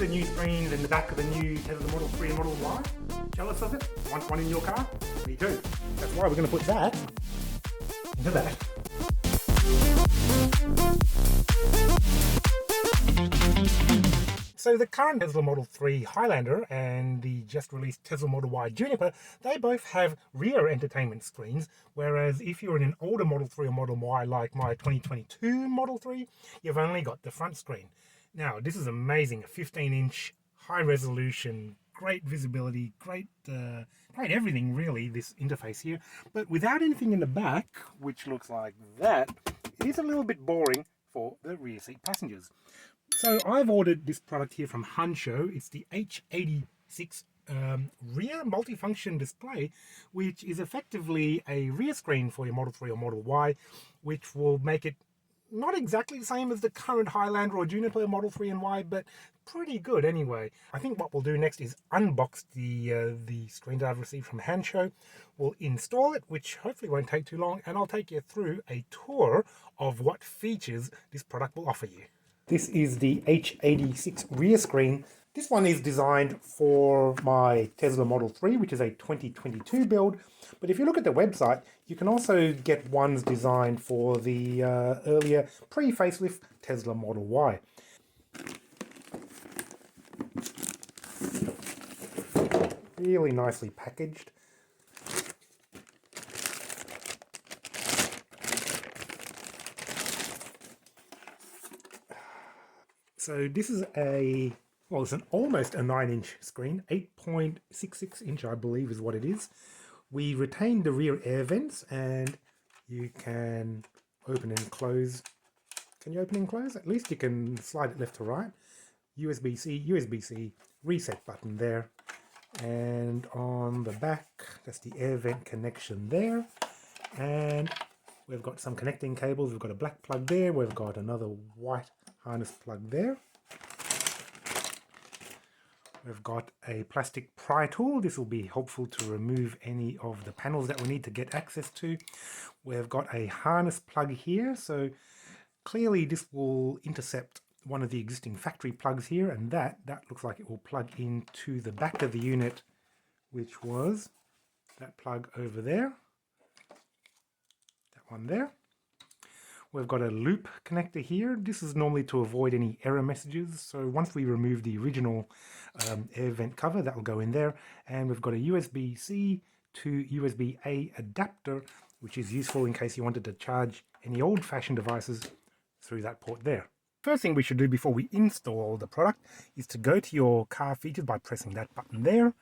the new screens in the back of the new Tesla Model 3 and Model Y? Jealous of it? Want one in your car? Me too. That's why we're going to put that into that. So the current Tesla Model 3 Highlander and the just released Tesla Model Y Juniper, they both have rear entertainment screens, whereas if you're in an older Model 3 or Model Y like my 2022 Model 3, you've only got the front screen. Now this is amazing, a 15-inch high resolution, great visibility, great everything really, this interface here, but without anything in the back, which looks like that, it is a little bit boring for the rear seat passengers. So I've ordered this product here from Hansshow. It's the h86 rear multifunction display, which is effectively a rear screen for your Model 3 or Model Y, which will make it not exactly the same as the current Highlander or Juniper Model 3 and Y, but pretty good anyway. I think what we'll do next is unbox the screen that I've received from Hansshow. We'll install it, which hopefully won't take too long, and I'll take you through a tour of what features this product will offer you. This is the h86 rear screen. This one is designed for my Tesla Model 3, which is a 2022 build. But if you look at the website, you can also get ones designed for the earlier pre-facelift Tesla Model Y. Really nicely packaged. So this is it's an almost a 9-inch screen, 8.66 inch I believe is what it is. We retained the rear air vents, and you can open and close. Can you open and close? At least you can slide it left to right. USB-C, USB-C, reset button there. And on the back, that's the air vent connection there. And we've got some connecting cables. We've got a black plug there. We've got another white harness plug there. We've got a plastic pry tool. This will be helpful to remove any of the panels that we need to get access to. We've got a harness plug here, so clearly this will intercept one of the existing factory plugs here, and that looks like it will plug into the back of the unit, which was that plug over there, that one there. We've got a loop connector here. This is normally to avoid any error messages. So once we remove the original air vent cover, that will go in there. And we've got a USB-C to USB-A adapter, which is useful in case you wanted to charge any old-fashioned devices through that port there. First thing we should do before we install the product is to go to your car features by pressing that button there.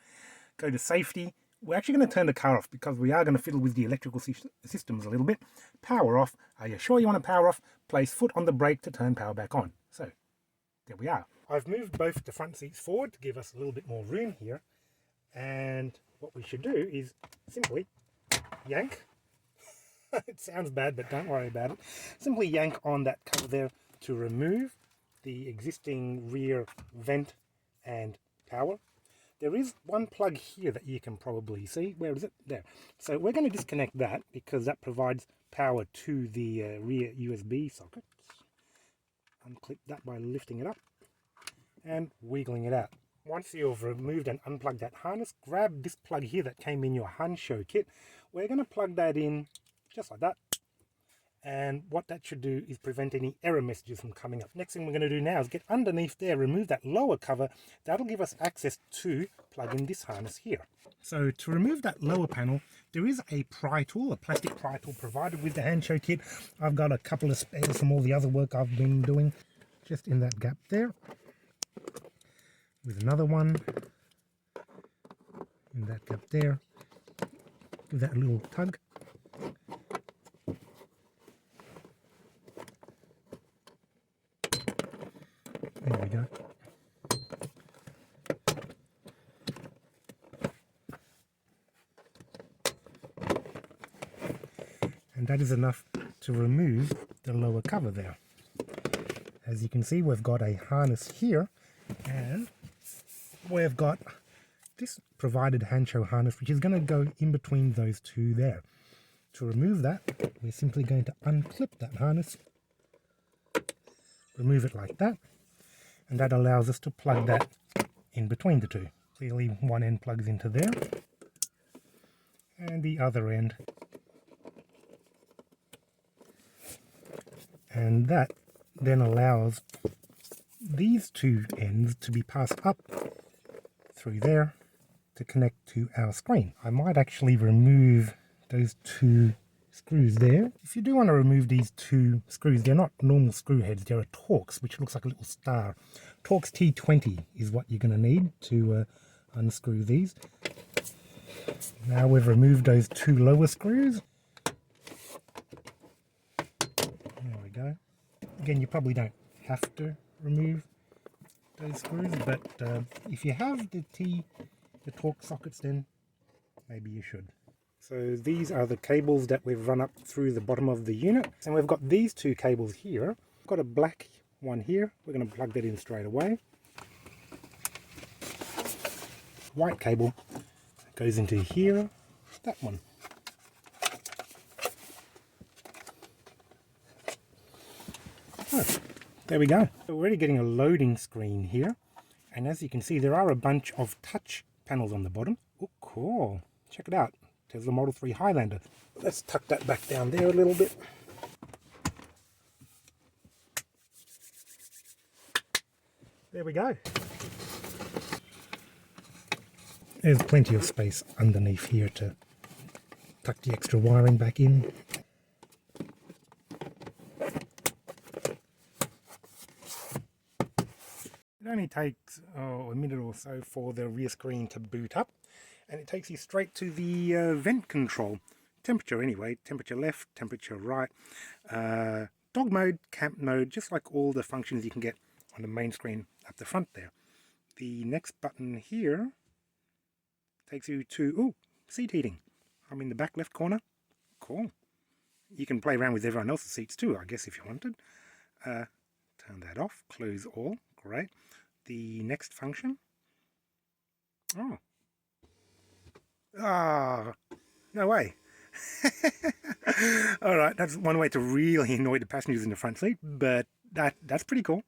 Go to safety. We're actually going to turn the car off because we are going to fiddle with the electrical systems a little bit. Power off. Are you sure you want to power off? Place foot on the brake to turn power back on. So, there we are. I've moved both the front seats forward to give us a little bit more room here. And what we should do is simply yank. It sounds bad, but don't worry about it. Simply yank on that cover there to remove the existing rear vent and power. There is one plug here that you can probably see. Where is it? There. So we're going to disconnect that because that provides power to the rear USB socket. Unclip that by lifting it up and wiggling it out. Once you've removed and unplugged that harness, grab this plug here that came in your Hansshow kit. We're going to plug that in just like that. And what that should do is prevent any error messages from coming up. Next thing we're going to do now is get underneath there, remove that lower cover. That'll give us access to plug in this harness here. So to remove that lower panel, there is a pry tool, a plastic pry tool provided with the Hansshow kit. I've got a couple of spares from all the other work I've been doing just in that gap there. With another one in that gap there. Give that a little tug. There we go. And that is enough to remove the lower cover there. As you can see, we've got a harness here, and we've got this provided Hansshow harness, which is going to go in between those two there. To remove that, we're simply going to unclip that harness, remove it like that. and that allows us to plug that in between the two. Clearly one end plugs into there, and the other end. And that then allows these two ends to be passed up through there to connect to our screen. I might actually remove those two screws there. If you do want to remove these two screws, they're not normal screw heads, they're a Torx, which looks like a little star. Torx T20 is what you're going to need to unscrew these. Now we've removed those two lower screws. There we go. Again, you probably don't have to remove those screws, but if you have the Torx sockets, then maybe you should. So these are the cables that we've run up through the bottom of the unit, and we've got these two cables here. We've got a black one here. We're going to plug that in straight away. White cable goes into here, that one. Oh, there we go. So we're already getting a loading screen here, and as you can see there are a bunch of touch panels on the bottom. Oh, cool. Check it out. There's the Model 3 Highlander. Let's tuck that back down there a little bit. There we go. There's plenty of space underneath here to tuck the extra wiring back in. It only takes a minute or so for the rear screen to boot up, and it takes you straight to the vent control. Temperature anyway, temperature left, temperature right, dog mode, camp mode, just like all the functions you can get on the main screen up the front there. The next button here takes you to, seat heating. I'm in the back left corner. Cool. You can play around with everyone else's seats too, I guess, if you wanted. Turn that off, close all, great. The next function. No way. Alright, that's one way to really annoy the passengers in the front seat, but that's pretty cool.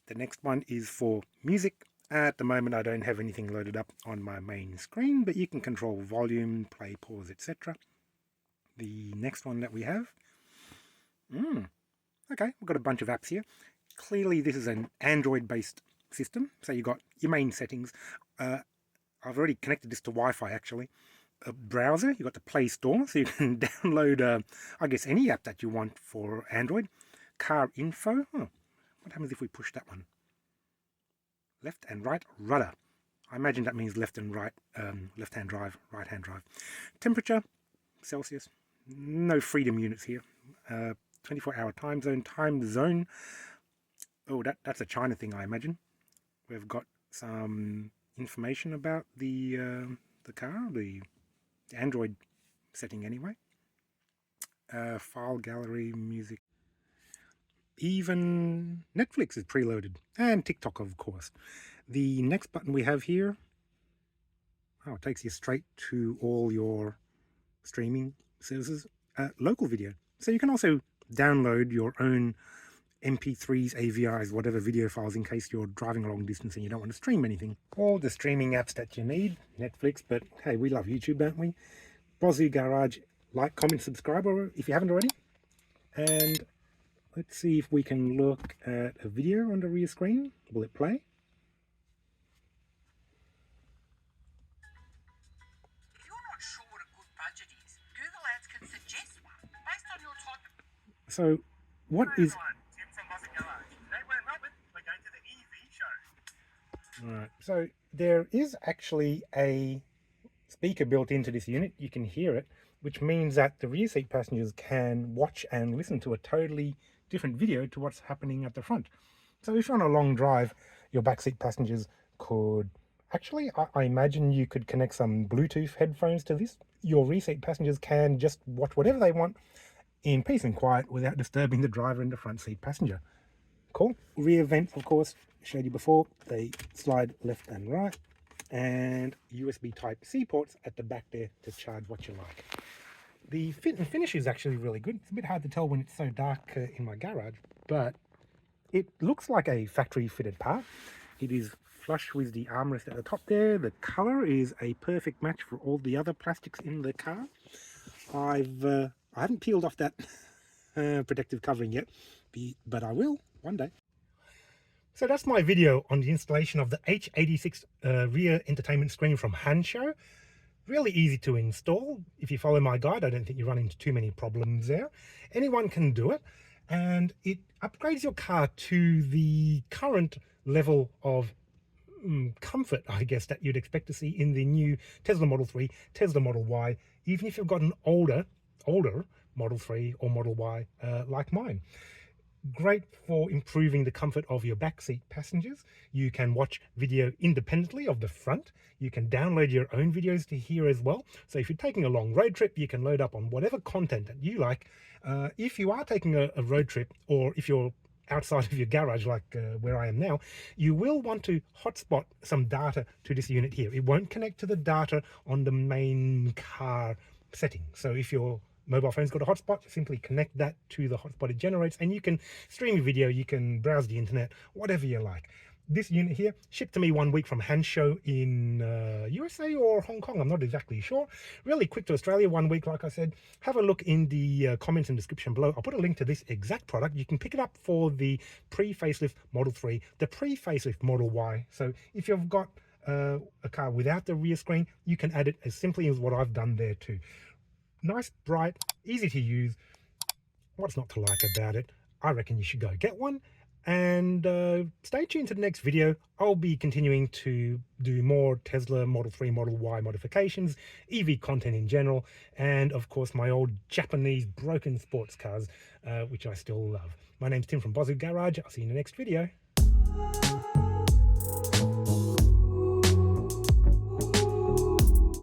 The next one is for music. At the moment I don't have anything loaded up on my main screen, but you can control volume, play, pause, etc. The next one that we have, okay, we've got a bunch of apps here. Clearly this is an Android based system, so you've got your main settings. I've already connected this to Wi-Fi actually. A browser, you've got the Play Store, so you can download I guess any app that you want for Android. Car info, what happens if we push that one? Left and right rudder. I imagine that means left and right, left hand drive, right hand drive. Temperature, Celsius. No freedom units here. 24-hour time zone. Oh, that's a China thing, I imagine. We've got some information about the car, the Android setting anyway. File gallery, music. Even Netflix is preloaded, and TikTok, of course. The next button we have here, it takes you straight to all your streaming services. Local video, so you can also download your own MP3s, AVIs, whatever video files in case you're driving a long distance and you don't want to stream anything. All the streaming apps that you need, Netflix, but hey, we love YouTube, don't we? Bozu Garage, like, comment, subscribe if you haven't already. And let's see if we can look at a video on the rear screen. Will it play? If you're not sure what a good budget is, Google Ads can suggest one based on your type of... So, what is... Tim from Bozu Garage. Today we're in Melbourne. We're going to the EV show. Alright, so there is actually a speaker built into this unit. You can hear it, which means that the rear seat passengers can watch and listen to a totally different video to what's happening at the front. So if you're on a long drive, your backseat passengers could actually, I imagine you could connect some Bluetooth headphones to this. Your rear seat passengers can just watch whatever they want in peace and quiet without disturbing the driver and the front seat passenger. Cool. Rear vents, of course, showed you before. They slide left and right, and USB Type-C ports at the back there to charge what you like. The fit and finish is actually really good. It's a bit hard to tell when it's so dark in my garage, but It looks like a factory fitted part. It is flush with the armrest at the top there. The color is a perfect match for all the other plastics in the car. I haven't peeled off that protective covering yet, but I will one day. So that's my video on the installation of the h86 rear entertainment screen from Hansshow. Really easy to install. If you follow my guide, I don't think you run into too many problems there. Anyone can do it, and it upgrades your car to the current level of comfort, I guess, that you'd expect to see in the new Tesla Model 3, Tesla Model Y, even if you've got an older Model 3 or Model Y like mine. Great for improving the comfort of your backseat passengers. You can watch video independently of the front. You can download your own videos to here as well. So if you're taking a long road trip, you can load up on whatever content that you like. If you are taking a road trip, or if you're outside of your garage like where I am now, you will want to hotspot some data to this unit here. It won't connect to the data on the main car setting. So if your mobile phone's got a hotspot, simply connect that to the hotspot it generates, and you can stream your video, you can browse the internet, whatever you like. This unit here shipped to me 1 week from Hansshow in USA or Hong Kong, I'm not exactly sure. Really quick to Australia, 1 week, like I said. Have a look in the comments and description below. I'll put a link to this exact product. You can pick it up for the pre-facelift Model 3, the pre-facelift Model Y. So if you've got a car without the rear screen, you can add it as simply as what I've done there too. Nice, bright, easy to use. What's not to like about it? I reckon you should go get one. And stay tuned to the next video. I'll be continuing to do more Tesla Model 3, Model Y modifications, EV content in general, and of course my old Japanese broken sports cars, which I still love. My name's Tim from Bozu Garage. I'll see you in the next video.